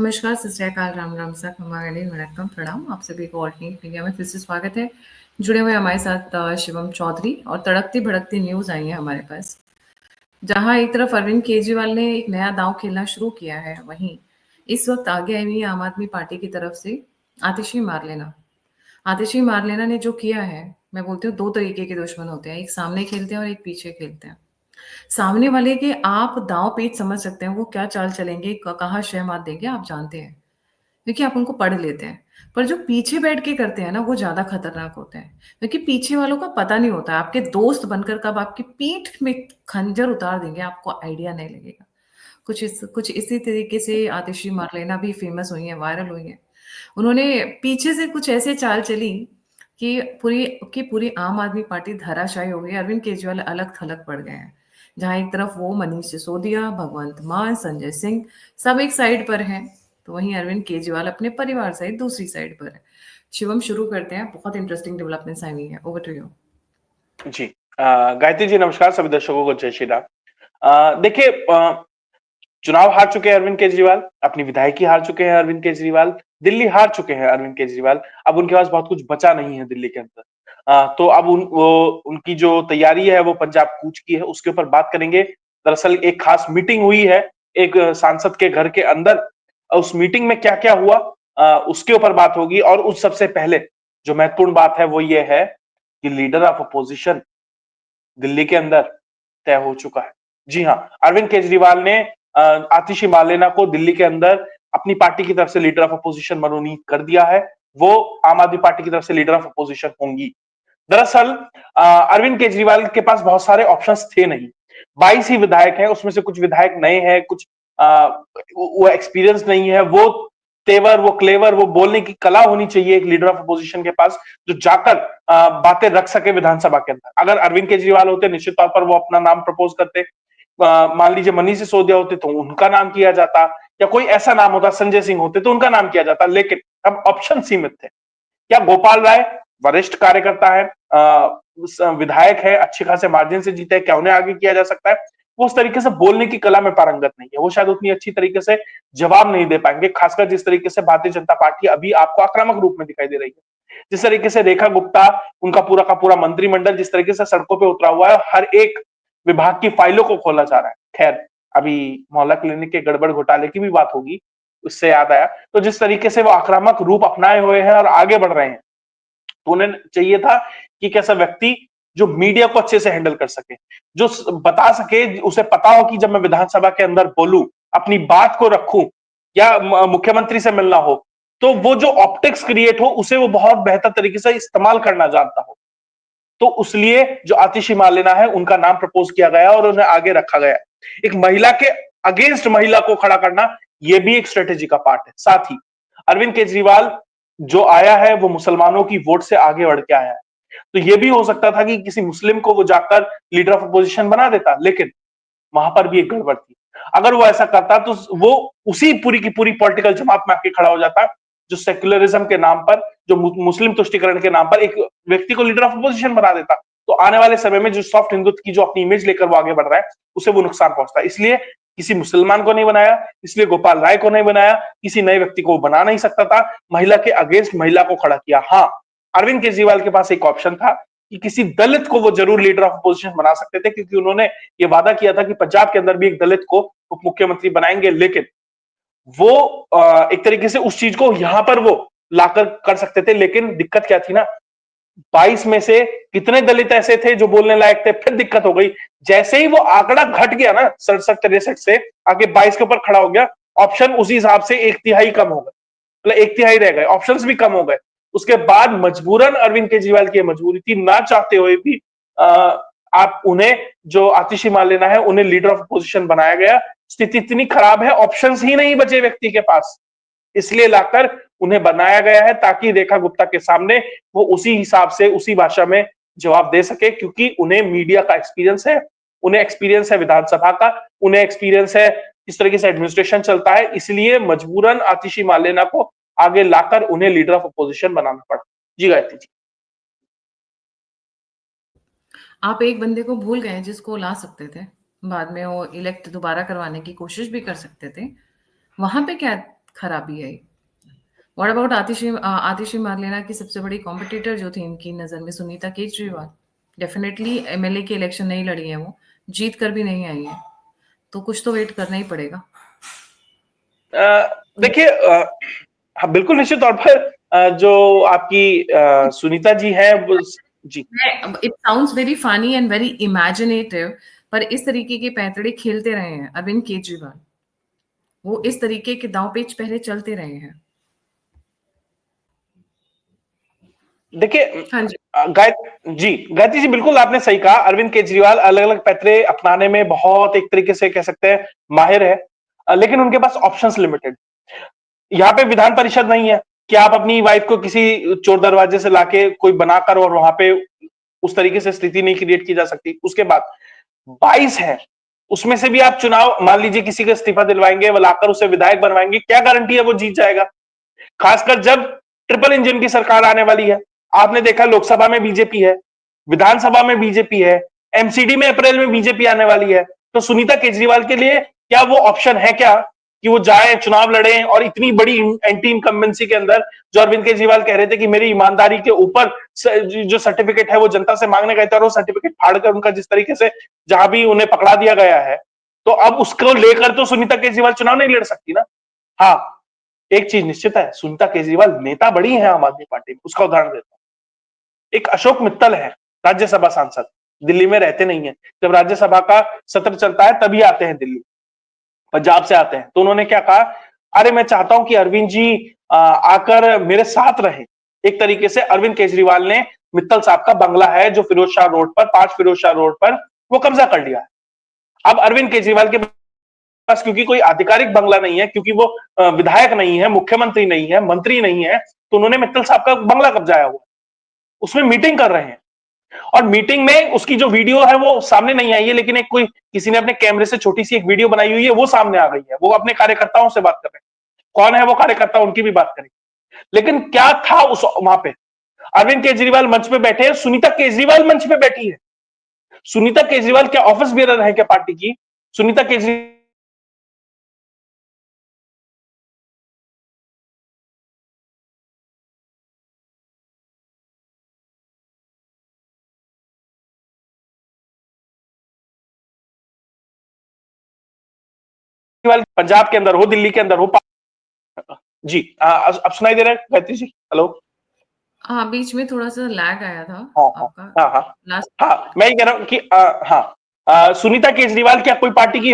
नमस्कार, सत श्री अकाल, राम राम सा, खमागणी, वणक्कम, प्रणाम। आप सभी को ऑल्टरनेट मीडिया में फिर से स्वागत है। जुड़े हुए हमारे साथ शिवम चौधरी और तड़कती भड़कती न्यूज़ आई है हमारे पास। जहां एक तरफ अरविंद केजरीवाल ने एक नया दांव खेलना शुरू किया है, वहीं इस वक्त आगे आई हुई आम आदमी पार्टी की तरफ से आतिशी मार लेना। आतिशी मार लेना ने जो किया है, मैं बोलती हूँ 2 तरीके के दुश्मन होते हैं, एक सामने खेलते हैं और एक पीछे खेलते हैं। सामने वाले के आप दाँव पेच समझ सकते हैं, वो क्या चाल चलेंगे, कहाँ शह मार देंगे, आप जानते हैं, क्योंकि आप उनको पढ़ लेते हैं। पर जो पीछे बैठ के करते हैं ना, वो ज़्यादा खतरनाक होते हैं, क्योंकि पीछे वालों का पता नहीं होता है, आपके दोस्त बनकर कब आपकी पीठ में खंजर उतार देंगे, आपको आइडिया नहीं लगेगा। कुछ इसी तरीके से आतिशी मार्लेना भी फेमस हुई हैं, वायरल हुई हैं। उन्होंने पीछे से कुछ ऐसे चाल चली कि पूरी आम आदमी पार्टी धराशायी हो गई, अरविंद केजरीवाल अलग-थलग पड़ गए हैं। जहाँ एक तरफ वो मनीष सिसोदिया, भगवंत मान, संजय सिंह सब एक साइड पर हैं, तो वहीं अरविंद केजरीवाल अपने परिवार सहित दूसरी साइड पर है। शिवम, शुरू करते हैं, बहुत इंटरेस्टिंग डेवलपमेंट्स आई हुई हैं। Over to you. जी। गायत्री जी नमस्कार, सभी दर्शकों को जय श्री राम। देखिए, चुनाव हार चुके हैं अरविंद केजरीवाल, अपनी विधायकी हार चुके हैं अरविंद केजरीवाल, दिल्ली हार चुके हैं अरविंद केजरीवाल। अब उनके पास बहुत कुछ बचा नहीं है दिल्ली के अंदर। तो अब उनकी जो तैयारी है वो पंजाब कूच की है, उसके ऊपर बात करेंगे। दरअसल एक खास मीटिंग हुई है एक सांसद के घर के अंदर। उस मीटिंग में क्या क्या हुआ, उसके ऊपर बात होगी। और उस सबसे पहले जो महत्वपूर्ण बात है वो ये है कि लीडर ऑफ अपोजिशन दिल्ली के अंदर तय हो चुका है। जी हाँ, अरविंद केजरीवाल ने आतिशी मार्लेना को दिल्ली के अंदर अपनी पार्टी की तरफ से लीडर ऑफ अपोजिशन मनोनीत कर दिया है। वो आम आदमी पार्टी की तरफ से लीडर ऑफ अपोजिशन होंगी। दरअसल अरविंद केजरीवाल के पास बहुत सारे ऑप्शंस थे नहीं। 22 ही विधायक हैं, उसमें से कुछ विधायक नए हैं, कुछ वो एक्सपीरियंस नहीं है। वो तेवर, वो क्लेवर, वो बोलने की कला होनी चाहिए एक लीडर ऑफ अपोजिशन के पास, जो जाकर बातें रख सके विधानसभा के अंदर। अगर अरविंद केजरीवाल होते, निश्चित तौर पर वो अपना नाम प्रपोज करते। मान लीजिए मनीष सिसोदिया होते तो उनका नाम किया जाता, या कोई ऐसा नाम होता, संजय सिंह होते तो उनका नाम किया जाता। लेकिन अब ऑप्शन सीमित थे। क्या गोपाल राय वरिष्ठ कार्यकर्ता है, विधायक है, अच्छे खासे मार्जिन से जीते हैं, क्या उन्हें आगे किया जा सकता है? वो उस तरीके से बोलने की कला में पारंगत नहीं है, वो शायद उतनी अच्छी तरीके से जवाब नहीं दे पाएंगे, खासकर जिस तरीके से भारतीय जनता पार्टी अभी आपको आक्रामक रूप में दिखाई दे रही है। जिस तरीके से रेखा गुप्ता, उनका पूरा का पूरा मंत्रिमंडल जिस तरीके से सड़कों पर उतरा हुआ है, हर एक विभाग की फाइलों को खोला जा रहा है। खैर, अभी मोहल्ला क्लिनिक के गड़बड़ घोटाले की भी बात होगी, उससे याद आया। तो जिस तरीके से वो आक्रामक रूप अपनाए हुए हैं और आगे बढ़ रहे हैं, तो उन्हें चाहिए था कि एक ऐसा व्यक्ति जो मीडिया को अच्छे से हैंडल कर सके, जो बता सके, उसे पता हो कि जब मैं विधानसभा के अंदर बोलूं, अपनी बात को रखूं, या मुख्यमंत्री से मिलना हो, तो वो जो ऑप्टिक्स क्रिएट हो उसे वो बहुत बेहतर तरीके से इस्तेमाल करना जानता हो। तो इसलिए जो आतिशी मार्लेना है उनका नाम प्रपोज किया गया और उन्हें आगे रखा गया। एक महिला के अगेंस्ट महिला को खड़ा करना, यह भी एक स्ट्रेटेजी का पार्ट है। साथ ही अरविंद केजरीवाल जो आया है वो मुसलमानों की वोट से आगे बढ़ के आया है। तो यह भी हो सकता था कि किसी मुस्लिम को वो जाकर लीडर ऑफ अपोजिशन बना देता, लेकिन वहां पर भी एक गड़बड़ थी। अगर वो ऐसा करता तो वो उसी पूरी की पूरी पॉलिटिकल जमात में आके खड़ा हो जाता जो सेक्युलरिज्म के नाम पर, जो मुस्लिम तुष्टिकरण के नाम पर एक व्यक्ति को लीडर ऑफ अपोजिशन बना देता। तो आने वाले समय में जो सॉफ्ट हिंदुत्व की जो अपनी इमेज लेकर वो आगे बढ़ रहा है, उसे वो नुकसान पहुंचता है। इसलिए किसी मुसलमान को नहीं बनाया, इसलिए गोपाल राय को नहीं बनाया, किसी नए व्यक्ति को बना नहीं सकता था। महिला के अगेंस्ट महिला को खड़ा किया। हाँ, अरविंद केजरीवाल के पास एक ऑप्शन था कि किसी दलित को वो जरूर लीडर ऑफ अपोजिशन बना सकते थे, क्योंकि उन्होंने ये वादा किया था कि पंजाब के अंदर भी एक दलित को उप मुख्यमंत्री बनाएंगे। लेकिन वो एक तरीके से उस चीज को यहां पर वो लाकर कर सकते थे। लेकिन दिक्कत क्या थी ना, 22 में से कितने दलित ऐसे थे जो बोलने लायक थे? फिर दिक्कत हो गई, जैसे ही वो आंकड़ा घट गया ना 67-63 से आगे 22 के ऊपर खड़ा हो गया, ऑप्शन उसी हिसाब से 1/3 कम हो गए, मतलब 1/3 रह गए, ऑप्शंस भी कम हो गए। उसके बाद मजबूरन अरविंद केजरीवाल की मजबूरी थी, ना चाहते हुए भी आप उन्हें, जो आतिशी मार्लेना है, उन्हें लीडर ऑफ अपोजिशन बनाया गया। स्थिति इतनी खराब है, ऑप्शंस ही नहीं बचे व्यक्ति के पास, इसलिए लाकर उन्हें बनाया गया है ताकि रेखा गुप्ता के सामने वो उसी हिसाब से, उसी भाषा में जवाब दे सके, क्योंकि उन्हें मीडिया का एक्सपीरियंस है, उन्हें एक्सपीरियंस है विधानसभा का, उन्हें एक्सपीरियंस है किस तरीके से एडमिनिस्ट्रेशन चलता है। इसलिए मजबूरन आतिशी मार्लेना को आगे लाकर उन्हें लीडर ऑफ अपोजिशन बनाना पड़ा। जी गायत्री जी। आप एक बंदे को भूल गए जिसको ला सकते थे, बाद में वो इलेक्ट दोबारा करवाने की कोशिश भी कर सकते थे। वहां पे क्या खराबी आई। व्हाट अबाउट आतिशी मार्लेना की सबसे बड़ी कॉम्पिटिटर जो थी इनकी नज़र में, सुनीता केजरीवाल। डेफिनेटली एमएलए की इलेक्शन नहीं लड़ी है वो, जीत कर भी नहीं आई है, तो कुछ तो वेट करना ही पड़ेगा। देखिए, हाँ बिल्कुल निश्चित तौर पर जो आपकी सुनीता जी है वो जी it sounds very funny and very imaginative, पर इस तरीके के पैंतड़े खेलते रहे हैं अरविंद केजरीवाल। वो इस तरीके के दांव पेच पहले चलते रहे हैं। देखिए, हाँ जी। गायत्री जी बिल्कुल आपने सही कहा। अरविंद केजरीवाल अलग अलग पैतरे अपनाने में बहुत एक तरीके से कह सकते हैं माहिर है, लेकिन उनके पास ऑप्शंस लिमिटेड। यहाँ पे विधान परिषद नहीं है कि आप अपनी वाइफ को किसी चोर दरवाजे से लाके कोई बनाकर और वहां पे उस तरीके से स्थिति नहीं क्रिएट की जा सकती। उसके बाद 22 है, उसमें से भी आप चुनाव मान लीजिए किसी का इस्तीफा दिलवाएंगे, वो लाकर उसे विधायक बनवाएंगे, क्या गारंटी है वो जीत जाएगा? खासकर जब ट्रिपल इंजन की सरकार आने वाली है। आपने देखा लोकसभा में बीजेपी है, विधानसभा में बीजेपी है, एमसीडी में अप्रैल में बीजेपी आने वाली है। तो सुनीता केजरीवाल के लिए क्या वो ऑप्शन है क्या कि वो जाए चुनाव लड़े? और इतनी बड़ी एंटी इनकम्बेंसी के अंदर जो अरविंद केजरीवाल कह रहे थे कि मेरी ईमानदारी के ऊपर जो सर्टिफिकेट है वो जनता से मांगने गए थे और वो सर्टिफिकेट फाड़कर उनका जिस तरीके से जहां भी उन्हें पकड़ा दिया गया है, तो अब उसको लेकर तो सुनीता केजरीवाल चुनाव नहीं लड़ सकती ना। हाँ, एक चीज निश्चित है, सुनीता केजरीवाल नेता बड़ी है आम आदमी पार्टी में। उसका उदाहरण देता हूं, एक अशोक मित्तल है, राज्यसभा सांसद, दिल्ली में रहते नहीं है। जब राज्यसभा का सत्र चलता है तभी आते हैं दिल्ली, पंजाब से आते हैं। तो उन्होंने क्या कहा, अरे मैं चाहता हूं कि अरविंद जी आकर मेरे साथ रहे। एक तरीके से अरविंद केजरीवाल ने मित्तल साहब का बंगला है जो फिरोज शाह रोड पर, 5 फिरोज शाह रोड पर, वो कब्जा कर लिया है। अब अरविंद केजरीवाल के पास क्योंकि कोई आधिकारिक बंगला नहीं है, क्योंकि वो विधायक नहीं है, मुख्यमंत्री नहीं है, मंत्री नहीं है, तो उन्होंने मित्तल साहब का बंगला कब्जाया हुआ, उसमें मीटिंग कर रहे हैं। और मीटिंग में उसकी जो वीडियो है वो सामने नहीं आई है, लेकिन एक कोई किसी ने अपने कैमरे से छोटी सी एक वीडियो बनाई हुई है, वो सामने आ गई है। वो अपने कार्यकर्ताओं से बात कर रहे हैं। कौन है वो कार्यकर्ता, उनकी भी बात करेंगे। लेकिन क्या था उस वहां पे? अरविंद केजरीवाल मंच पे बैठे हैं, सुनीता केजरीवाल मंच पे बैठी है। सुनीता केजरीवाल क्या ऑफिस बेरर है क्या पार्टी की? सुनीता केजरीवाल पंजाब के अंदर हो, दिल्ली के अंदर हो। जी अब सुनाई दे रहा है गायत्री जी? हेलो? हाँ, बीच में थोड़ा-सा लैग आया था हाँ हाँ आपका हाँ हाँ लास्ट। हाँ, मैं ये कह रहा हूँ कि हाँ, सुनीता केजरीवाल क्या कोई पार्टी की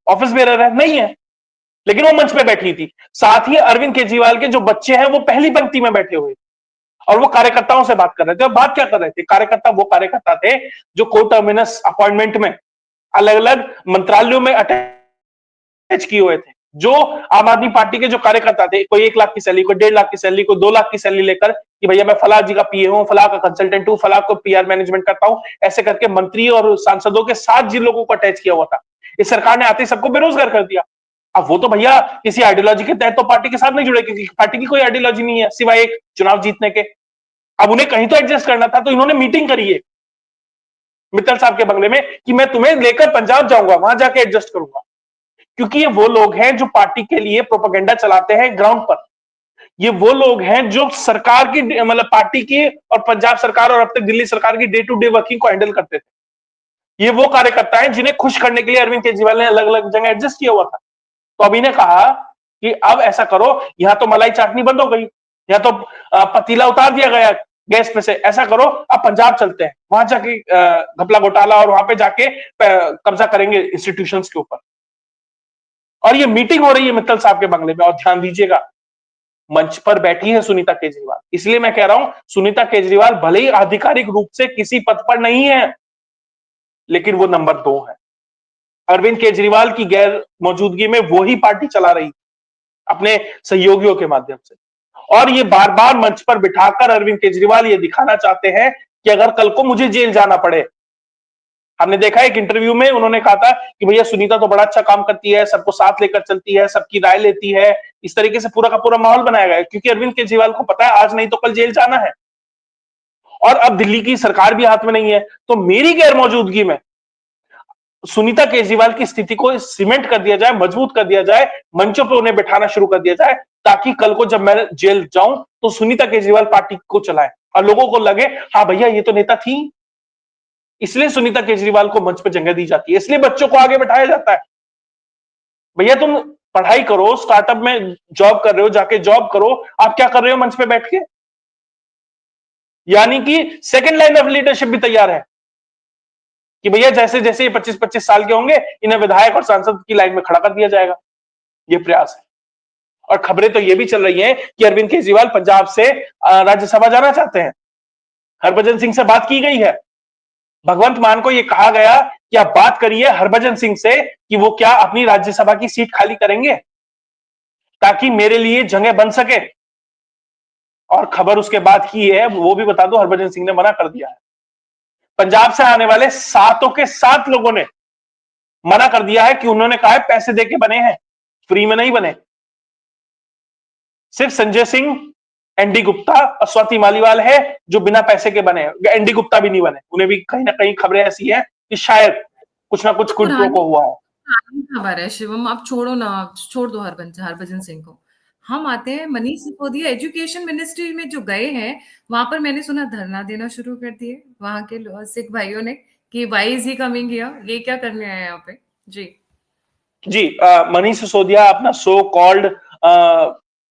ऑफिस बेरर है? नहीं है, लेकिन वो मंच पे बैठी थी। साथ ही अरविंद केजरीवाल के जो बच्चे हैं वो पहली पंक्ति में बैठे हुए, और वो कार्यकर्ताओं से बात कर रहे थे। और बात क्या कर रहे थे? कार्यकर्ता वो कार्यकर्ता थे जो को टर्मिनस अपॉइंटमेंट में अलग अलग मंत्रालयों में अटैच किए हुए थे। जो आम आदमी पार्टी के जो कार्यकर्ता थे, कोई 1 लाख की सैलरी, कोई 1.5 लाख की सैलरी, कोई 2 लाख की सैलरी लेकर कि भैया मैं फला जी का पीए हूं, फला का कंसल्टेंट हूं, फला को पीआर मैनेजमेंट करता हूं, ऐसे करके मंत्री और सांसदों के साथ जिन लोगों को अटैच किया हुआ था, इस सरकार ने आते ही सबको बेरोजगार कर दिया। अब वो तो भैया किसी आइडियोलॉजी के तहत तो पार्टी के साथ नहीं जुड़े, क्योंकि पार्टी की कोई आइडियोलॉजी नहीं है सिवाय एक चुनाव जीतने के। अब उन्हें कहीं तो एडजस्ट करना था, तो इन्होंने मीटिंग करी है मित्तल साहब के बंगले में कि मैं तुम्हें लेकर पंजाब जाऊंगा, वहां जाके एडजस्ट करूंगा। क्योंकि ये वो लोग हैं जो पार्टी के लिए प्रोपेगेंडा चलाते हैं ग्राउंड पर। ये वो लोग हैं जो सरकार की मतलब पार्टी की और पंजाब सरकार और अब तक दिल्ली सरकार की डे टू डे वर्किंग को हैंडल करते थे। ये वो कार्यकर्ता हैं जिन्हें खुश करने के लिए अरविंद केजरीवाल ने अलग अलग जगह एडजस्ट किया हुआ था। तो अभी ने कहा कि अब ऐसा करो, यहां तो मलाई चाटनी बंद हो गई, यहां तो पतीला उतार दिया गया गैस पे से, ऐसा करो अब पंजाब चलते हैं, वहां जाके घपला घोटाला और वहां पे जाके कब्जा करेंगे इंस्टीट्यूशंस के ऊपर। और ये मीटिंग हो रही है मित्तल साहब के बंगले में। और ध्यान दीजिएगा, मंच पर बैठी है सुनीता केजरीवाल। इसलिए मैं कह रहा हूं, सुनीता केजरीवाल भले ही आधिकारिक रूप से किसी पद पर नहीं है, लेकिन वो नंबर 2 है। अरविंद केजरीवाल की गैर मौजूदगी में वो ही पार्टी चला रही अपने सहयोगियों के माध्यम से। और ये बार बार मंच पर बिठाकर अरविंद केजरीवाल ये दिखाना चाहते हैं कि अगर कल को मुझे जेल जाना पड़े। हमने देखा एक इंटरव्यू में उन्होंने कहा था कि भैया सुनीता तो बड़ा अच्छा काम करती है, सबको साथ लेकर चलती है, सबकी राय लेती है। इस तरीके से पूरा का पूरा माहौल बनाया गया है, क्योंकि अरविंद केजरीवाल को पता है आज नहीं तो कल जेल जाना है। और अब दिल्ली की सरकार भी हाथ में नहीं है, तो मेरी गैर मौजूदगी में सुनीता केजरीवाल की स्थिति को सीमेंट कर दिया जाए, मजबूत कर दिया जाए, मंचों पे उन्हें बैठाना शुरू कर दिया जाए, ताकि कल को जब मैं जेल जाऊं तो सुनीता केजरीवाल पार्टी को चलाए और लोगों को लगे हाँ भैया ये तो नेता थी। इसलिए सुनीता केजरीवाल को मंच पे जगह दी जाती है, इसलिए बच्चों को आगे बैठाया जाता है। भैया तुम पढ़ाई करो, स्टार्टअप में जॉब कर रहे हो, जाके जॉब करो, आप क्या कर रहे हो मंच पे बैठ के? यानी कि सेकंड लाइन ऑफ लीडरशिप भी तैयार है कि भैया जैसे जैसे ये 25-25 साल के होंगे, इन्हें विधायक और सांसद की लाइन में खड़ा कर दिया जाएगा। ये प्रयास है। और खबरें तो ये भी चल रही हैं कि अरविंद केजरीवाल पंजाब से राज्यसभा जाना चाहते हैं। हरभजन सिंह से बात की गई है। भगवंत मान को यह कहा गया कि आप बात करिए हरभजन सिंह से कि वो क्या अपनी राज्यसभा की सीट खाली करेंगे ताकि मेरे लिए जगह बन सके। और खबर उसके बाद की है, वो भी बता दो, हरभजन सिंह ने मना कर दिया है। पंजाब से आने वाले 7 के 7 लोगों ने मना कर दिया है कि उन्होंने कहा है पैसे देके बने हैं, फ्री में नहीं बने। सिर्फ संजय सिंह, एनडी गुप्ता और स्वाति मालीवाल है जो बिना पैसे के बने हैं। एनडी गुप्ता भी नहीं बने, उन्हें भी कहीं ना कहीं खबरें ऐसी हैं कि शायद कुछ ना कुछ तो क्विड प्रो को हुआ है। पुरानी खबर है शिवम, आप छोड़ो ना, छोड़ दो हरभजन सिंह को। हम आते हैं मनीष सिसोदिया एजुकेशन मिनिस्ट्री में जो गए हैं, वहां पर मैंने सुना धरना देना शुरू कर दिए वहां के सिख भाइयों ने कि why is he coming here, ये क्या करने आए यहाँ पे। जी जी, मनीष सिसोदिया अपना सो कॉल्ड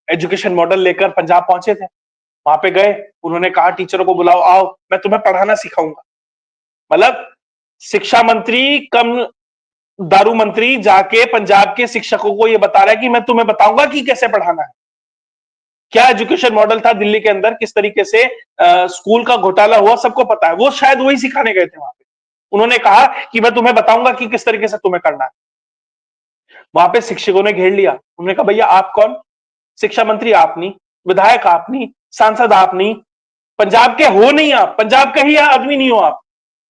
एजुकेशन मॉडल लेकर पंजाब पहुंचे थे। वहां पे गए, उन्होंने कहा टीचरों को बुलाओ, आओ मैं तुम्हें पढ़ाना सिखाऊंगा। मतलब शिक्षा मंत्री कम दारू मंत्री जाके पंजाब के शिक्षकों को यह बता रहा है कि मैं तुम्हें बताऊंगा कि कैसे पढ़ाना है। क्या एजुकेशन मॉडल था दिल्ली के अंदर, किस तरीके से स्कूल का घोटाला हुआ, सबको पता है। वो शायद वही सिखाने गए थे वहां पे। उन्होंने कहा कि मैं तुम्हें बताऊंगा कि किस तरीके से तुम्हें करना है। वहां पे शिक्षकों ने घेर लिया। उन्होंने कहा भैया आप कौन? शिक्षा मंत्री आप नहीं, विधायक आप नहीं, सांसद आप नहीं, पंजाब के हो नहीं, आप पंजाब का ही आदमी नहीं हो आप,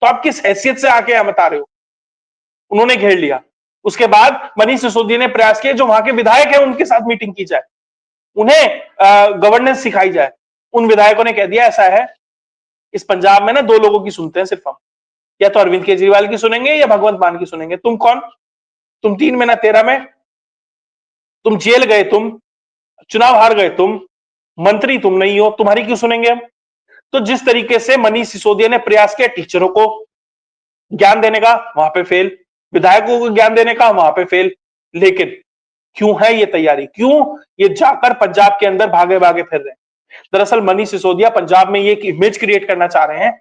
तो आप किस हैसियत से आके यहां बता रहे हो? उन्होंने घेर लिया। उसके बाद मनीष सिसोदिया ने प्रयास किया जो वहां के विधायक है उनके साथ मीटिंग की जाए, उन्हें गवर्नेंस सिखाई जाए। उन विधायकों ने कह दिया ऐसा है, इस पंजाब में ना 2 लोगों की सुनते हैं सिर्फ हम, या तो अरविंद केजरीवाल की सुनेंगे या भगवंत मान की सुनेंगे। तुम कौन? तुम 3 में ना 13 में, तुम जेल गए, तुम चुनाव हार गए, तुम मंत्री तुम नहीं हो, तुम्हारी क्यों सुनेंगे हम? तो जिस तरीके से मनीष सिसोदिया ने प्रयास किया टीचरों को ज्ञान देने का, वहां पे फेल, विधायकों को ज्ञान देने का, वहां पे फेल। लेकिन क्यों है ये तैयारी? क्यों ये जाकर पंजाब के अंदर भागे भागे फिर रहे हैं? दरअसल मनीष सिसोदिया पंजाब में ये एक इमेज क्रिएट करना चाह रहे हैं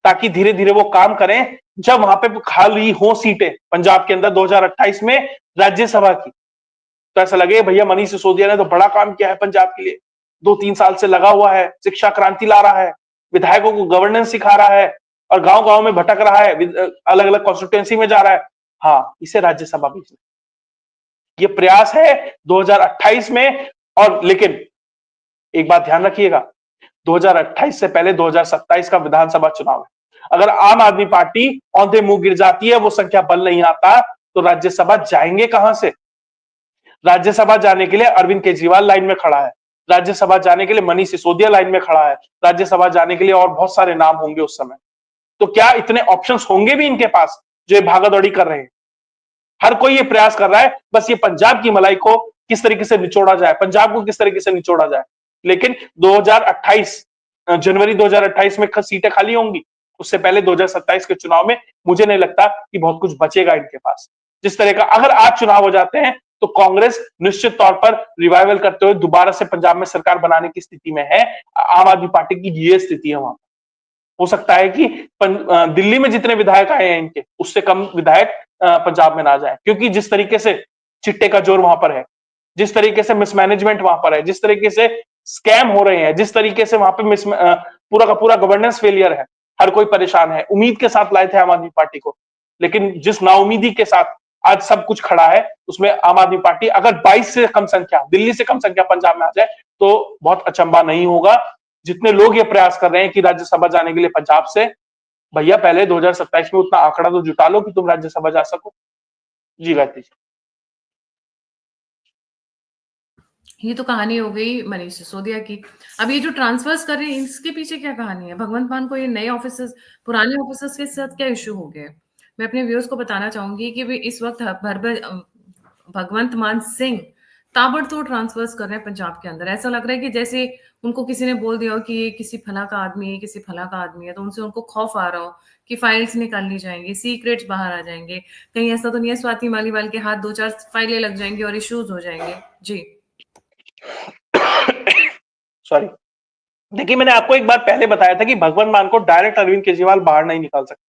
ताकि धीरे धीरे वो काम करें। जब वहां पे खाली हो सीटें पंजाब के अंदर 2028 में राज्यसभा की, तो ऐसा लगे भैया मनीष सिसोदिया ने तो बड़ा काम किया है पंजाब के लिए, 2-3 साल से लगा हुआ है, शिक्षा क्रांति ला रहा है, विधायकों को गवर्नेंस सिखा रहा है और गांव गांव में भटक रहा है, अलग अलग कॉन्स्टिट्यूएंसी में जा रहा है। हाँ, इसे राज्यसभा भेजना, ये प्रयास है 2028 में। और लेकिन एक बात ध्यान रखिएगा, 2028 से पहले 2027 का विधानसभा चुनाव है। अगर आम आदमी पार्टी औंधे मुंह गिर जाती है, वो संख्या बल नहीं आता, तो राज्यसभा जाएंगे कहां से? राज्यसभा जाने के लिए अरविंद केजरीवाल लाइन में खड़ा है, राज्यसभा जाने के लिए मनीष सिसोदिया लाइन में खड़ा है, राज्यसभा जाने के लिए और बहुत सारे नाम होंगे उस समय। तो क्या इतने ऑप्शंस होंगे भी इनके पास जो भागादौड़ी कर रहे हैं? हर कोई ये प्रयास कर रहा है बस ये पंजाब की मलाई को किस तरीके से निचोड़ा जाए, पंजाब को किस तरीके से निचोड़ा जाए। लेकिन 2028 जनवरी 2028 में सीटें खाली होंगी, उससे पहले 2027 के चुनाव में मुझे नहीं लगता कि बहुत कुछ बचेगा इनके पास। जिस तरह का अगर आज चुनाव हो जाते हैं तो कांग्रेस निश्चित तौर पर रिवाइवल करते हुए दोबारा से पंजाब में सरकार बनाने की स्थिति में है। आम आदमी पार्टी की ये स्थिति है। वहां हो सकता है कि दिल्ली में जितने विधायक आए हैं इनके, उससे कम विधायक पंजाब में ना जाए, क्योंकि जिस तरीके से चिट्टे का जोर वहां पर है, जिस तरीके से मिसमैनेजमेंट वहां पर है, जिस तरीके से स्कैम हो रहे हैं, जिस तरीके से वहां पे पूरा का पूरा गवर्नेंस फेलियर है, हर कोई परेशान है। उम्मीद के साथ लाए थे आम आदमी पार्टी को, लेकिन जिस नाउमीदी के साथ आज सब कुछ खड़ा है, उसमें आम आदमी पार्टी अगर 22 से कम संख्या, दिल्ली से कम संख्या पंजाब में आ जाए तो बहुत अचंबा नहीं होगा। जितने लोग ये प्रयास कर रहे हैं कि राज्यसभा जाने के लिए पंजाब से, भैया पहले 2027 में उतना आंकड़ा तो जुटा लो कि तुम राज्यसभा जा सको। जी गायत्री जी। ये तो कहानी हो गई मनीष सिसोदिया की। अब ये जो ट्रांसफर्स कर रहे हैं इसके पीछे क्या कहानी है? भगवंत मान को ये नए ऑफिसर्स, पुराने ऑफिसर्स के साथ क्या इश्यू हो गया है? मैं अपने व्यूअर्स को बताना चाहूंगी कि भी इस वक्त भगवंत मान सिंह ताबड़तोड़ ट्रांसफर्स कर रहे हैं पंजाब के अंदर। ऐसा लग रहा है कि जैसे उनको किसी ने बोल दिया हो कि ये किसी फला का आदमी है, किसी फला का आदमी है, तो उनसे उनको खौफ आ रहा हो कि फाइल्स निकालनी जाएंगी, सीक्रेट्स बाहर आ जाएंगे। कहीं ऐसा तो नहीं है स्वाति मालीवाल के हाथ 2-4 फाइलें लग जाएंगी और इश्यूज हो जाएंगे? जी। सॉरी। देखिए, मैंने आपको एक बार पहले बताया था कि भगवंत मान को डायरेक्ट अरविंद केजरीवाल बाहर नहीं निकाल सकते।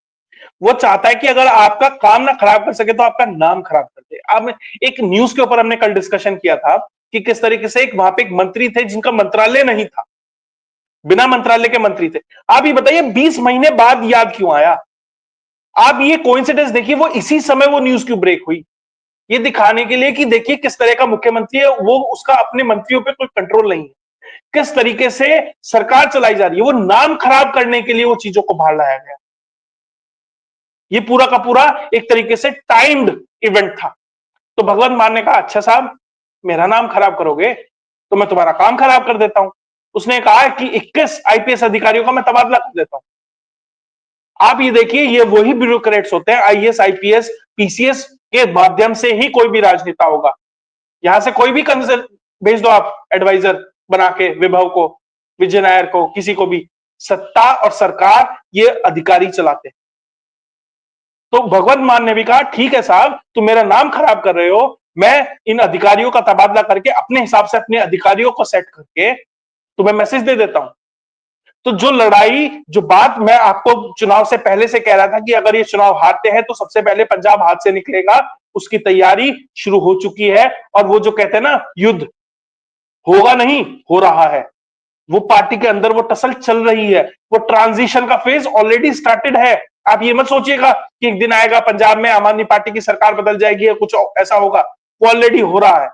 वो चाहता है कि अगर आपका काम ना खराब कर सके तो आपका नाम खराब कर दे। अब एक न्यूज के ऊपर हमने कल डिस्कशन किया था कि किस तरीके से एक वहां पे एक मंत्री थे जिनका मंत्रालय नहीं था, बिना मंत्रालय के मंत्री थे। आप ये बताइए 20 महीने बाद याद क्यों आया? आप ये कोइंसिडेंस देखिए, वो इसी समय वो न्यूज क्यों ब्रेक हुई? ये दिखाने के लिए कि देखिए किस तरह का मुख्यमंत्री है वो, उसका अपने मंत्रियों पे कोई कंट्रोल नहीं है, किस तरीके से सरकार चलाई जा रही है। वो नाम खराब करने के लिए वो चीजों को बाहर लाया गया। ये पूरा का पूरा एक तरीके से टाइम्ड इवेंट था। तो भगवंत मान ने कहा, अच्छा साहब, मेरा नाम खराब करोगे तो मैं तुम्हारा काम खराब कर देता हूं। उसने कहा कि 21 आईपीएस अधिकारियों का मैं तबादला कर देता हूं। आप ये देखिए, ये वही ब्यूरोक्रेट्स होते हैं, आईएएस, आईपीएस, पीसीएस के माध्यम से ही कोई भी राजनेता होगा। यहां से कोई भी कंसल्ट भेज दो आप, एडवाइजर बना के, विभव को, विजय नायर को, किसी को भी। सत्ता और सरकार ये अधिकारी चलाते हैं। तो भगवंत मान ने भी कहा, ठीक है साहब, तुम मेरा नाम खराब कर रहे हो, मैं इन अधिकारियों का तबादला करके अपने हिसाब से अपने अधिकारियों को सेट करके तुम्हें मैसेज दे देता हूं। तो जो लड़ाई, जो बात मैं आपको चुनाव से पहले से कह रहा था कि अगर ये चुनाव हारते हैं तो सबसे पहले पंजाब हाथ से निकलेगा, उसकी तैयारी शुरू हो चुकी है। और वो जो कहते हैं ना, युद्ध होगा नहीं, हो रहा है। वो पार्टी के अंदर वो टसल चल रही है, वो ट्रांजिशन का फेज ऑलरेडी स्टार्टेड है। आप ये मत सोचिएगा कि एक दिन आएगा पंजाब में आम आदमी पार्टी की सरकार बदल जाएगी या कुछ ऐसा होगा। वो ऑलरेडी हो रहा है।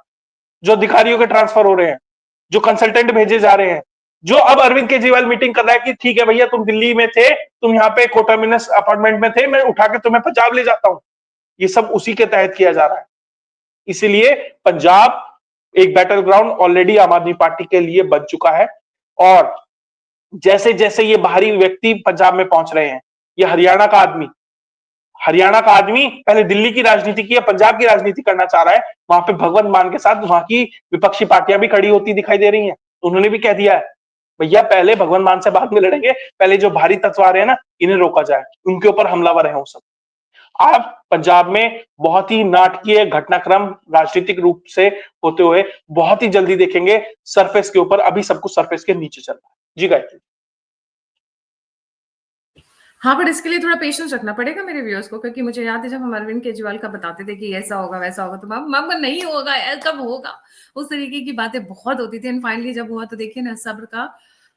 जो अधिकारियों के ट्रांसफर हो रहे हैं, जो कंसल्टेंट भेजे जा रहे हैं, जो अब अरविंद केजरीवाल मीटिंग कर रहा है कि ठीक है भैया, तुम दिल्ली में थे, तुम यहाँ पे कोटर्मिनस अपार्टमेंट में थे, मैं उठा के तुम्हें पंजाब ले जाता हूं। ये सब उसी के तहत किया जा रहा है। इसीलिए पंजाब एक बैटल ग्राउंड ऑलरेडी आम आदमी पार्टी के लिए बन चुका है। और जैसे जैसे ये बाहरी व्यक्ति पंजाब में पहुंच रहे हैं, ये हरियाणा का आदमी पहले दिल्ली की राजनीति की या पंजाब की राजनीति करना चाह रहा है। वहां पे भगवंत मान के साथ वहां की विपक्षी पार्टियां भी खड़ी होती दिखाई दे रही हैं। उन्होंने भी कह दिया है, भैया पहले भगवंत मान से बाद में लड़ेंगे, पहले जो भारी तत्व आ रहे हैं ना, इन्हें रोका जाए, उनके ऊपर हमलावर है वो सब। आप पंजाब में बहुत ही नाटकीय घटनाक्रम राजनीतिक रूप से होते हुए बहुत ही जल्दी देखेंगे। सरफेस के ऊपर अभी सब कुछ सरफेस के नीचे चल रहा है। जी गायत्री। हाँ, बट इसके लिए थोड़ा पेशेंस रखना पड़ेगा मेरे व्यूअर्स को, क्योंकि मुझे याद है जब हम अरविंद केजरीवाल का बताते थे कि ऐसा होगा वैसा होगा, तो मैम नहीं होगा यार, कब होगा, उस तरीके की बातें बहुत होती थी। एंड फाइनली जब हुआ तो देखिए ना, सब्र का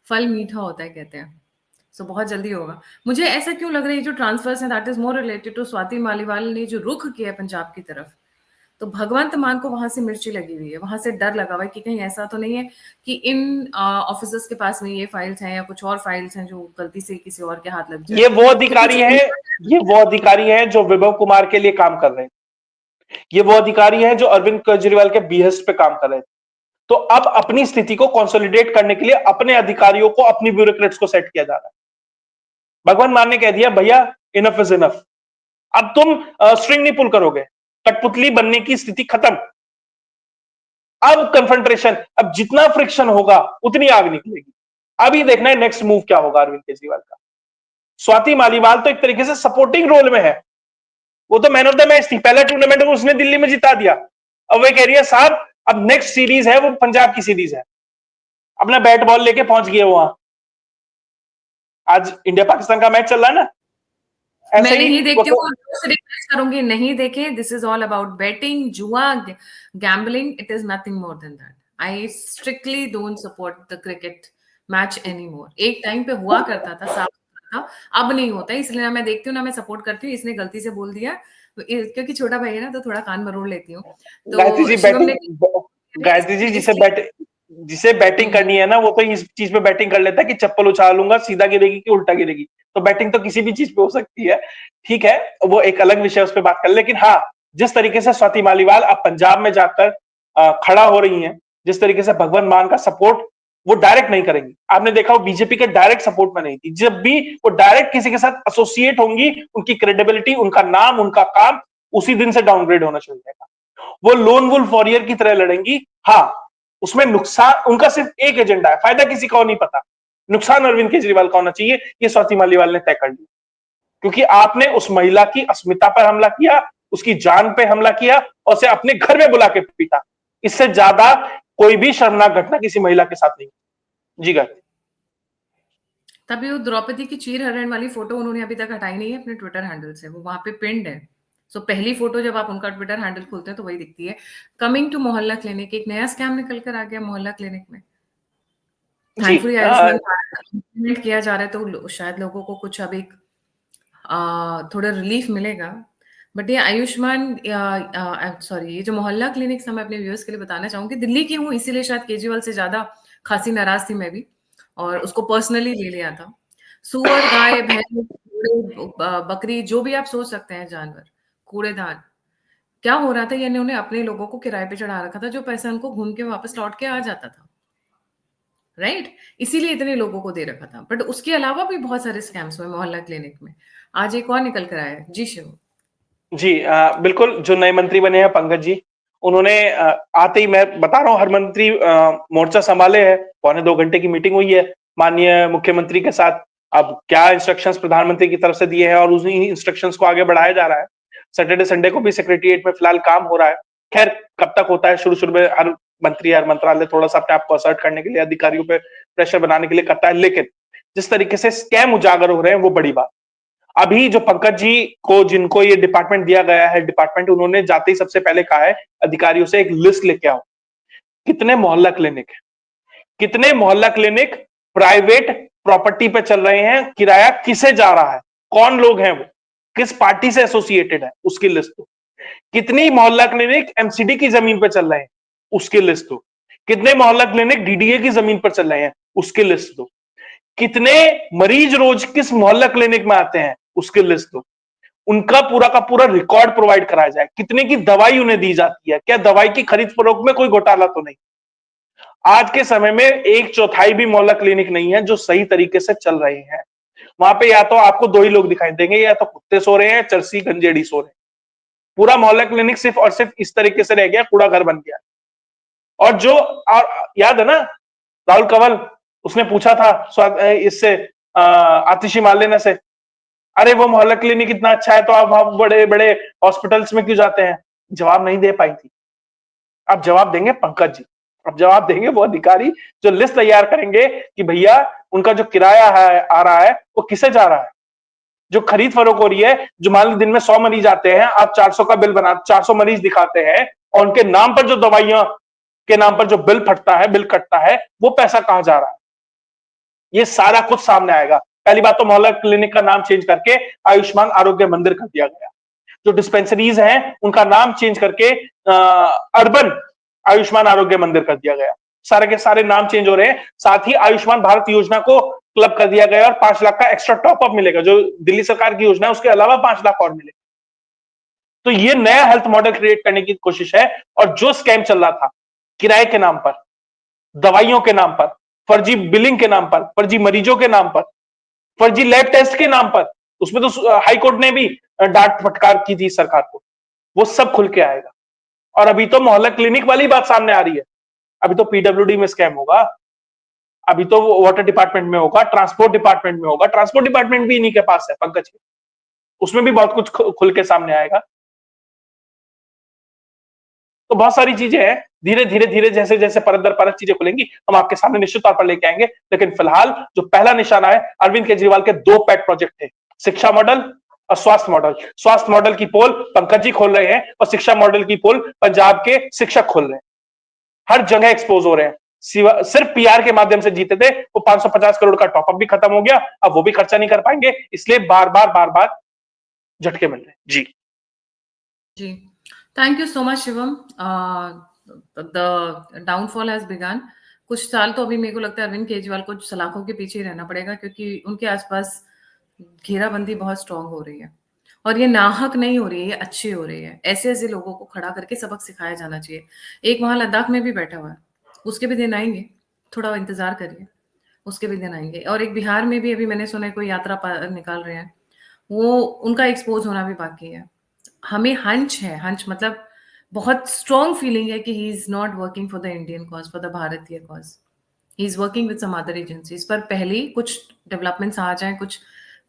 फल मीठा होता है कहते हैं। सो बहुत जल्दी होगा। मुझे ऐसा क्यों लग रहा है जो ट्रांसफर्स हैं that is more related to Swati Maliwal ने जो रुख किया है पंजाब की तरफ, तो भगवंत मान को वहां से मिर्ची लगी हुई है, वहां से डर लगा हुआ है कि कहीं ऐसा तो नहीं है कि इन ऑफिसर्स के पास में ये फाइल्स हैं या कुछ और फाइल्स हैं जो गलती से किसी और के हाथ लग जाए। ये वो तो अधिकारी कुछ है, ये वो अधिकारी है जो विभव कुमार के लिए काम कर रहे हैं। ये वो अधिकारी है जो अरविंद केजरीवाल के बिहेस्ट पे काम कर रहे थे। तो अब अपनी स्थिति को कंसोलिडेट करने के लिए अपने अधिकारियों को, अपनी ब्यूरोक्रेट्स को सेट किया जा रहा है। भगवंत मान ने कह दिया, भैया इनफ इज इनफ, अब तुम स्ट्रिंग नहीं पुल करोगे, कठपुतली बनने की स्थिति खत्म। अब कन्फ्रंट्रेशन, अब जितना फ्रिक्शन होगा उतनी आग निकलेगी। अभी देखना है नेक्स्ट मूव क्या होगा अरविंद केजरीवाल का। स्वाति मालीवाल तो एक तरीके से सपोर्टिंग रोल में है, वो तो मैन ऑफ द मैच थी, पहला टूर्नामेंट उसने दिल्ली में जिता दिया। अब वो कह रही है साहब अब नेक्स्ट सीरीज है वो पंजाब की सीरीज है, अपना बैट बॉल लेके पहुंच गए वहां। आज इंडिया पाकिस्तान का मैच चल रहा है ना, मैं नहीं देखती हूँ, रिक्वेस्ट करूंगी नहीं देखें। This is all about betting, जुआ, gambling, it is nothing more than that. I strictly don't support the cricket match any more. एक टाइम पे हुआ करता था, साफ था, अब नहीं होता, इसलिए ना मैं देखती हूँ ना मैं सपोर्ट करती हूँ। इसने गलती से बोल दिया क्योंकि छोटा भाई है ना, तो थोड़ा कान मरोड़ लेती हूँ। तो शिवम ने गायत्री जी जिसे बैटिंग करनी है ना, वो तो इस चीज पे बैटिंग कर लेता है कि चप्पल उछालूंगा, सीधा गिरेगी कि उल्टा गिरेगी। तो बैटिंग तो किसी भी चीज पे हो सकती है, ठीक है, वो एक अलग विषय, उस पर बात कर। लेकिन हाँ, जिस तरीके से स्वाति मालीवाल अब पंजाब में जाकर खड़ा हो रही हैं, जिस तरीके से भगवंत मान का सपोर्ट वो डायरेक्ट नहीं करेंगी। आपने देखा वो बीजेपी के डायरेक्ट सपोर्ट में नहीं थी। जब भी वो डायरेक्ट किसी के साथ एसोसिएट होंगी, उनकी क्रेडिबिलिटी, उनका नाम, उनका काम उसी दिन से डाउनग्रेड होना शुरू हो जाएगा। वो लोन वुल्फ वॉरियर की तरह लड़ेंगी। हाँ, उसमें नुकसान उनका सिर्फ एक एजेंडा है, फायदा किसी को नहीं पता। नुकसान अरविंद केजरीवाल का होना चाहिए, ये स्वाति मालीवाल ने तय कर लिया। क्योंकि आपने उस महिला की अस्मिता पर हमला किया, उसकी जान पे हमला किया और उसे अपने घर में बुला के पीटा। इससे ज्यादा कोई भी शर्मनाक घटना किसी महिला के साथ नहीं। जी गायत्री। तभी वो द्रौपदी की चीर हरण वाली फोटो उन्होंने अभी तक हटाई नहीं है अपने ट्विटर हैंडल से, वो वहां पे पिंड है। सो पहली फोटो जब आप उनका ट्विटर हैंडल खोलते हैं तो वही दिखती है। कमिंग टू मोहल्ला क्लिनिक, एक नया स्कैम निकल कर आ गया मोहल्ला क्लिनिक में। जी थैंकफुली आयुष्मान इम्प्लीमेंट किया जा रहा है तो शायद लोगों को कुछ अब एक थोड़ा रिलीफ मिलेगा। बट ये आयुष्मान सॉरी, ये जो मोहल्ला क्लिनिक मैं अपने व्यूअर्स के लिए बताना चाहूंगी, दिल्ली की हूँ इसीलिए शायद केजरीवाल से ज्यादा खासी नाराज थी मैं भी, और उसको पर्सनली ले लिया था। सुअर, गाय, भैंस, बकरी, जो भी आप सोच सकते हैं जानवर, कूड़ेदान, क्या हो रहा था, ये इन्होंने अपने लोगों को किराए पे चढ़ा रखा था, जो पैसा उनको घूम के वापस लौट के आ जाता था, राइट? इसीलिए इतने लोगों को दे रखा था। बट उसके अलावा भी बहुत सारे स्कैम्स हुए मोहल्ला क्लिनिक में। आज एक और निकल कर आया है। जी शिव। जी बिल्कुल, जो नए मंत्री बने हैं पंकज जी, उन्होंने आते ही, मैं बता रहा हूँ, हर मंत्री मोर्चा संभाले है। 1.25 घंटे की मीटिंग हुई है माननीय मुख्यमंत्री के साथ। अब क्या इंस्ट्रक्शंस प्रधानमंत्री की तरफ से दिए हैं और उन्हीं इंस्ट्रक्शंस को आगे बढ़ाया जा रहा है। सैटरडे संडे को भी सेक्रेटरिएट में फिलहाल काम हो रहा है। खैर, कब तक होता है, शुरू शुरू में हर मंत्री, हर मंत्रालय थोड़ा सा अपने आप को असर्ट करने के लिए, अधिकारियों पे प्रेशर बनाने के लिए करता है, लेकिन जिस तरीके से स्कैम उजागर हो रहे हैं वो बड़ी बात। अभी जो पंकज जी को, जिनको ये डिपार्टमेंट दिया गया है, डिपार्टमेंट, उन्होंने जाते ही सबसे पहले कहा है अधिकारियों से एक लिस्ट लेके आओ, कितने मोहल्ला क्लिनिक है, कितने मोहल्ला क्लिनिक प्राइवेट प्रॉपर्टी पे चल रहे हैं, किराया किसे जा रहा है, कौन लोग हैं वो, किस पार्टी से एसोसिएटेड है, उसकी लिस्ट दो। कितनी मोहल्ला क्लिनिक एमसीडी की जमीन पर चल रहे हैं, उसकी लिस्ट दो। कितने मोहल्ला क्लिनिक डीडीए की जमीन पर चल रहे हैं, उसकी लिस्ट दो। कितने मरीज रोज किस मोहल्ला क्लिनिक में आते हैं, उसकी लिस्ट दो। उनका पूरा का पूरा रिकॉर्ड प्रोवाइड कराया जाए, कितने की दवाई उन्हें दी जाती है, क्या दवाई की खरीद फरोख्त में कोई घोटाला तो नहीं। आज के समय में 1/4 भी मोहल्ला क्लिनिक नहीं है जो सही तरीके से चल रहे हैं। वहां पे या तो आपको 2 ही लोग दिखाई देंगे, या तो कुत्ते सो रहे हैं, चरसी गंजेड़ी सो रहे हैं। पूरा मोहल्ला क्लिनिक सिर्फ और सिर्फ इस तरीके से रह गया, कूड़ा घर बन गया। और जो, और याद है ना, राहुल कंवल, उसने पूछा था इससे आतिशी मार्लेना से, अरे वो मोहल्ला क्लिनिक इतना अच्छा है तो आप वहां बड़े बड़े हॉस्पिटल्स में क्यों जाते हैं? जवाब नहीं दे पाई थी। अब जवाब देंगे पंकज जी, अब जवाब देंगे वो अधिकारी जो लिस्ट तैयार करेंगे कि भैया उनका जो किराया है, आ रहा है, वो किसे जा रहा है, जो खरीद फरोख्त हो रही है। जो मान ली दिन में 100 मरीज आते हैं, आप 400 का बिल बना, 400 मरीज दिखाते हैं, और उनके नाम पर जो दवाइयां के नाम पर जो बिल फटता है, बिल कटता है, वो पैसा कहां जा रहा है, ये सारा कुछ सामने आएगा। पहली बात तो मोहल्ला क्लिनिक का नाम चेंज करके आयुष्मान आरोग्य मंदिर कर दिया गया। जो डिस्पेंसरीज हैं उनका नाम चेंज करके अर्बन आयुष्मान आरोग्य मंदिर कर दिया गया। सारे के सारे नाम चेंज हो रहे हैं। साथ ही आयुष्मान भारत योजना को क्लब कर दिया गया और 5 लाख का एक्स्ट्रा टॉप अप मिलेगा, जो दिल्ली सरकार की योजना है उसके अलावा 5 लाख और मिलेगा। तो ये नया हेल्थ मॉडल क्रिएट करने की कोशिश है। और जो स्कैम चल रहा था किराए के नाम पर, दवाइयों के नाम पर, फर्जी बिलिंग के नाम पर, फर्जी मरीजों के नाम पर, फर्जी लैब टेस्ट के नाम पर, उसमें तो हाई कोर्ट ने भी डांट फटकार की थी सरकार को, वो सब खुल के आएगा। और अभी तो मोहल्ला क्लिनिक वाली बात सामने आ रही है, अभी तो पीडब्ल्यूडी में स्कैम होगा, अभी तो वाटर डिपार्टमेंट में होगा, ट्रांसपोर्ट डिपार्टमेंट में होगा। ट्रांसपोर्ट डिपार्टमेंट भी इन्हीं के पास है पंकज के, उसमें भी बहुत कुछ खुल के सामने आएगा। तो बहुत सारी चीजें हैं, धीरे धीरे धीरे जैसे जैसे परत दर परत चीजें खुलेंगी हम आपके सामने निश्चित तौर पर लेके आएंगे। लेकिन फिलहाल जो पहला निशाना है, अरविंद केजरीवाल के 2 पेट प्रोजेक्ट थे, शिक्षा मॉडल और स्वास्थ्य मॉडल। स्वास्थ्य मॉडल की पोल पंकज जी खोल रहे हैं और शिक्षा मॉडल की पोल पंजाब के शिक्षक खोल रहे हैं। हर जगह एक्सपोज हो रहे हैं। सिर्फ पीआर के माध्यम से जीते थे, वो 550 करोड़ का टॉपअप भी खत्म हो गया, अब वो भी खर्चा नहीं कर पाएंगे, इसलिए बार बार झटके मिल रहे हैं। जी जी, thank you so much Shivam. The downfall has begun. कुछ साल तो अभी मेरे को लगता है अरविंद केजरीवाल को सलाखों के पीछे ही रहना पड़ेगा, क्योंकि उनके आसपास घेराबंदी बहुत स्ट्रांग हो रही है, और ये नाहक नहीं हो रही है, ये अच्छी हो रही है। ऐसे ऐसे लोगों को खड़ा करके सबक सिखाया जाना चाहिए। एक वहां लद्दाख में भी बैठा हुआ है, उसके भी दिन आएंगे। थोड़ा इंतजार करिए, उसके भी दिन आएंगे। और एक बिहार में भी अभी मैंने सुना है कोई यात्रा निकाल रहे हैं, वो उनका एक्सपोज होना भी बाकी है। हमें हंच है, हंच मतलब बहुत स्ट्रॉन्ग फीलिंग है कि he is not working for the Indian cause, for the भारतीय cause, he is working with some other agencies. पर पहले ही कुछ डेवलपमेंट्स आ जाएं, कुछ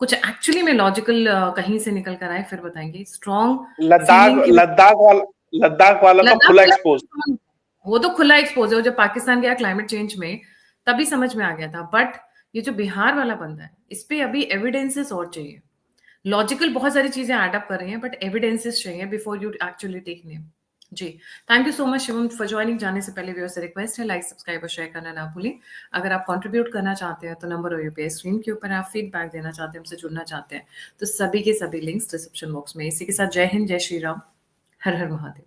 कुछ एक्चुअली में लॉजिकल कहीं से निकल कर आए, फिर बताएंगे। स्ट्रॉन्ग लद्दाख फीलिंग की लद्दाख वाला तो लद्दाख खुला खुला, एक्सपोज। वो तो खुला एक्सपोज है। जब पाकिस्तान गया क्लाइमेट चेंज में तभी समझ में आ गया था। बट ये जो बिहार वाला बंदा है, इस पे अभी एविडेंसेस और चाहिए। लॉजिकल बहुत सारी चीजें एडअप कर रही हैं, बट एविडेंसेस चाहिए before you actually take name. जी, thank you so much Shivam for joining. जाने से पहले व्यूअर्स से रिक्वेस्ट है, लाइक सब्सक्राइब और शेयर करना ना भूलें। अगर आप कंट्रीब्यूट करना चाहते हैं तो नंबर और यूपीआई स्क्रीन के ऊपर, आप फीडबैक देना चाहते हैं, हमसे जुड़ना चाहते हैं तो सभी के सभी लिंक्स डिस्क्रिप्शन बॉक्स में। इसी के साथ जय हिंद, जय श्री राम, हर हर महादेव।